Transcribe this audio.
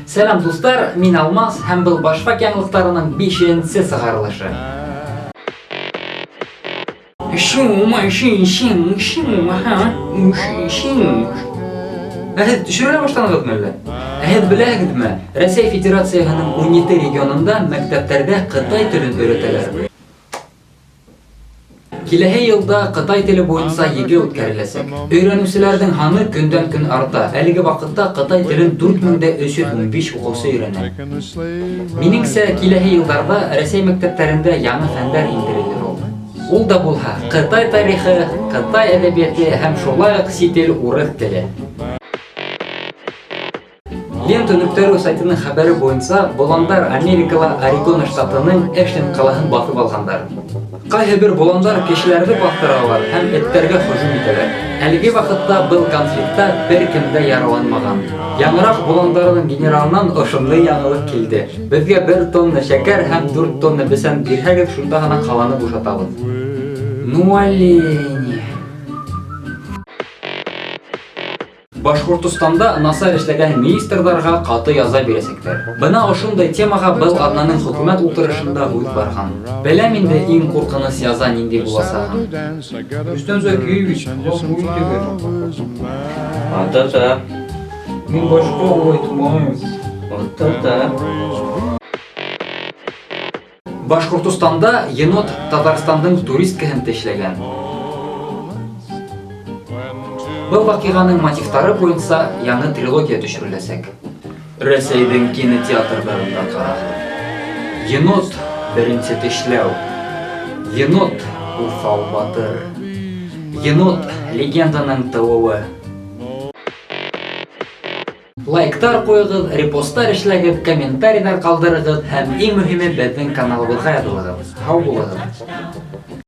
Сәлам достар, мин Алмаз һәм был Башфак яңалыктарының 5-нче сыгарылышы. Әһет төшерелә баштадыгызмы әллә? Әһет беләгезме? Россия Федерациясының 17 регионында мәктәпләрдә Кытай телен өйрәтәләр. Киләһе елда Кытай теле буенча егә үткәреләсәк. Өйрәнүчеләрнең һаны көндән-көн арта. Әлеге вакытта Кытай телен 4315 укучы өйрәнә. Минеңсә, киләһе елларда Россия мәктәпләрендә яңа фәннәр индерелер ул. Ул да булһа, Кытай тарихы, Кытай әдәбияты һәм шулай ук чит ил урыс теле. Лента.ру сайтының хәбәре буенча, боландар Америкала Орегон штатының Эштон калаһын басып алгандар. Кайһы бер боландар кешеләрне бастыралар һәм этләргә һөҗүм итәләр. Әлеге вакытта был конфликтта бер кем дә яраланмаган. Яңарак боландарның генералыннан ошындай яңалык килде. Безгә 1 тонна шәкәр һәм 4 тонна бесән бирһәгез, шунда гына каланы бушатабыз. Ну алле. Башкортостанда насар эшләгән министрларга каты яза бирәсәкләр. Бына ошондай темага был атнаның хөкүмәт утырышында үз барган. Беләм инде иң куркыныч яза нинди буласагын. Рустам Закиевич, Ата-та. Мин башка уйтмам. Ата-та. Башкортостанда енот Татарстандың туристкаһын тешләгән. Был вакыйганың мотивтары буенча яңа трилогия төшереләсәк. Рәсәйнең кинотеатрларында карагыз. Енот беренче тешләү. Енот Уфал батыр. Енот легенданың тууы. Лайктар куйгыз, репосттар эшләгез, комментарийлар калдырыгыз һәм иң мөһиме безнең каналыбызга язылыгыз. Һау булыгыз.